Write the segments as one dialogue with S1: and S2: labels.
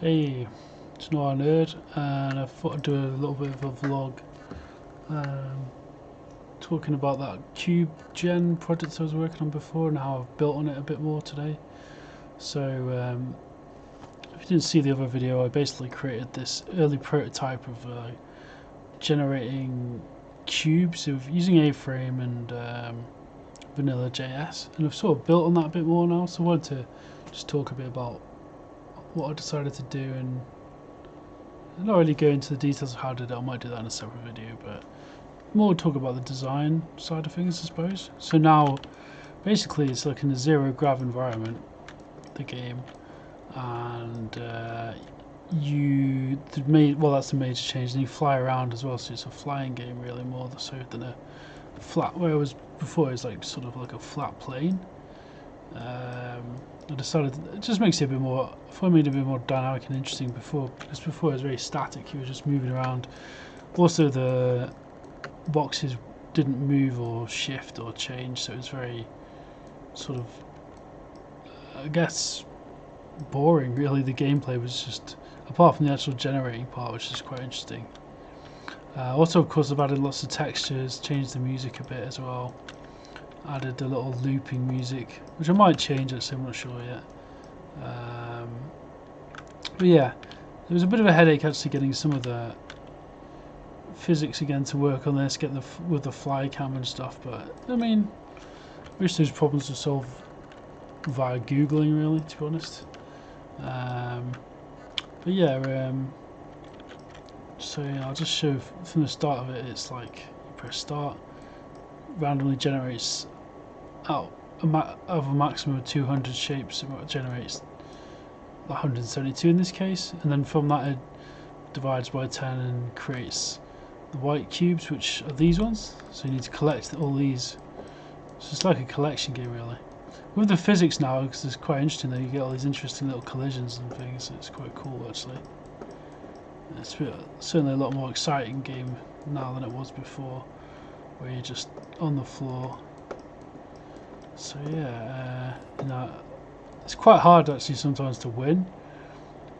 S1: Hey, it's Noah Nerd, and I thought I'd do a little bit of a vlog um, talking about that CubeGen project I was working on before and how I've built on it a bit more today. So, if you didn't see the other video, I basically created this early prototype of generating cubes using AFrame and vanilla JS, and I've sort of built on that a bit more now, so I wanted to just talk a bit about what I decided to do and not really go into the details of how I did it. I might do that in a separate video, but more talk about the design side of things, I suppose. So now, basically, it's like in a zero grav environment, the game, and that's the major change. And you fly around as well, so it's a flying game really more so than a flat. Where it was before, it was like sort of like a flat plane. I decided it just makes it a bit more, for me, a bit more dynamic and interesting. Because before it was very static. You were just moving around. Also, the boxes didn't move or shift or change, so it was very sort of, I guess, boring. Really, the gameplay was just, apart from the actual generating part, which is quite interesting. Also, of course, I've added lots of textures, changed the music a bit as well. Added a little looping music, which I might change actually, I'm not sure yet. But yeah, there was a bit of a headache actually getting some of the physics again to work on this, with the fly cam and stuff, but I mean, I wish those problems were solved via Googling, really, to be honest. But yeah, so yeah, I'll just show from the start of it. It's like you press start, randomly generates out of a maximum of 200 shapes. It generates 172 in this case, and then from that it divides by 10 and creates the white cubes, which are these ones. So you need to collect all these. So it's like a collection game really. With the physics now, because it's quite interesting that you get all these interesting little collisions and things. So it's quite cool actually. It's certainly a lot more exciting game now than it was before, where you're just on the floor. So yeah, it's quite hard actually sometimes to win.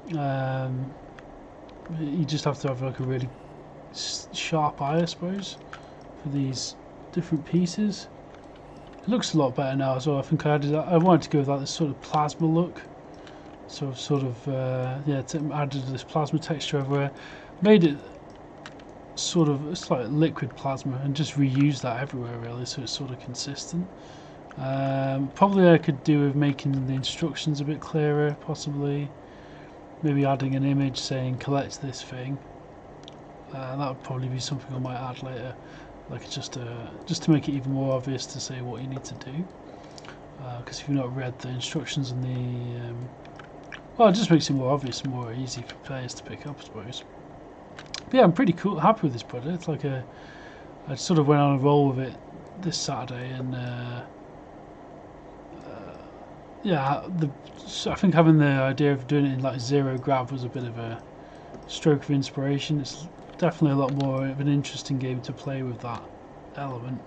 S1: You just have to have like a really sharp eye, I suppose, for these different pieces. It looks a lot better now as well. I think I wanted to go with like this sort of plasma look. So I've sort of added this plasma texture everywhere, made it sort of, it's like liquid plasma, and just reuse that everywhere really, so it's sort of consistent. Probably I could do with making the instructions a bit clearer, possibly maybe adding an image saying collect this thing. That would probably be something I might add later, like just to make it even more obvious to say what you need to do, because if you've not read the instructions and well, it just makes it more obvious and more easy for players to pick up, I suppose. But yeah, I'm pretty happy with this project. It's like I sort of went on a roll with it this Saturday, and yeah, I think having the idea of doing it in like zero grav was a bit of a stroke of inspiration. It's definitely a lot more of an interesting game to play with that element.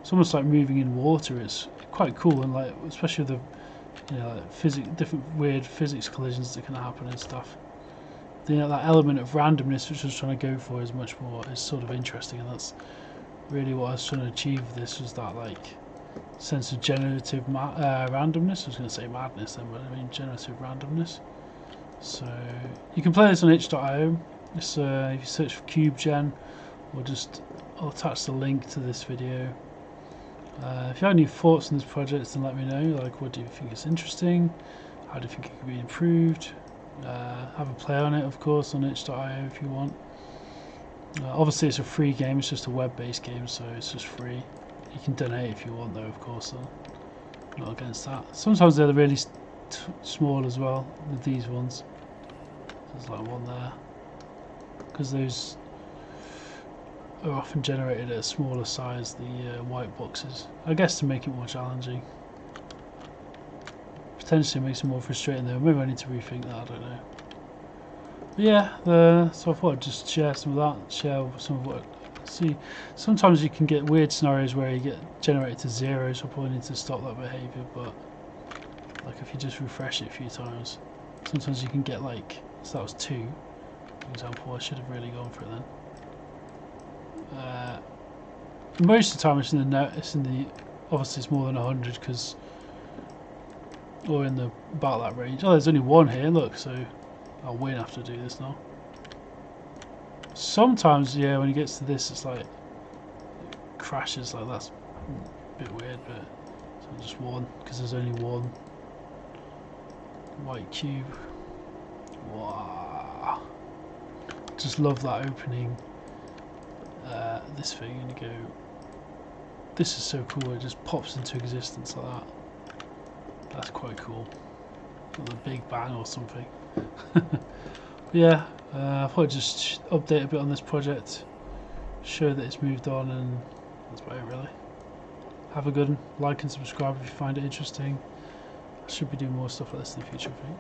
S1: It's almost like moving in water. It's quite cool, and like especially with the like different weird physics collisions that can happen and stuff. That element of randomness which I was trying to go for is sort of interesting, and that's really what I was trying to achieve with this, was that like sense of generative randomness. I was going to say madness then, but I mean generative randomness. So you can play this on itch.io. If you search for CubeGen, I'll attach the link to this video. If you have any thoughts on this project, then let me know. Like, what do you think is interesting? How do you think it could be improved? Have a play on it, of course, on itch.io if you want. Obviously, it's a free game. It's just a web-based game, so it's just free. You can donate if you want, though, of course. I'm not against that. Sometimes they're really small as well, with these ones. There's like one there, because those are often generated at a smaller size, the white boxes. I guess to make it more challenging. Potentially makes it more frustrating though. Maybe I need to rethink that, I don't know. But yeah, so I thought I'd just share some of that, share some of what see. Sometimes you can get weird scenarios where you get generated to zero, so I probably need to stop that behaviour, but like if you just refresh it a few times, sometimes you can get like So that was 2, for example. I should have really gone for it then. Most of the time it's in the net. It's in the obviously it's more than 100 because, or in the about that range. Oh, there's only 1 here. Look, so I'll win after do this now. Sometimes, yeah, when it gets to this, it's like it crashes. Like that's a bit weird, but so just 1 because there's only 1 white cube. Wow! Just love that opening. This thing, and you go. This is so cool. It just pops into existence like that. That's quite cool. Like a big bang or something. Yeah, I thought I'd just update a bit on this project, show that it's moved on, and that's about it really. Have a good one. Like and subscribe if you find it interesting. I should be doing more stuff like this in the future, I think.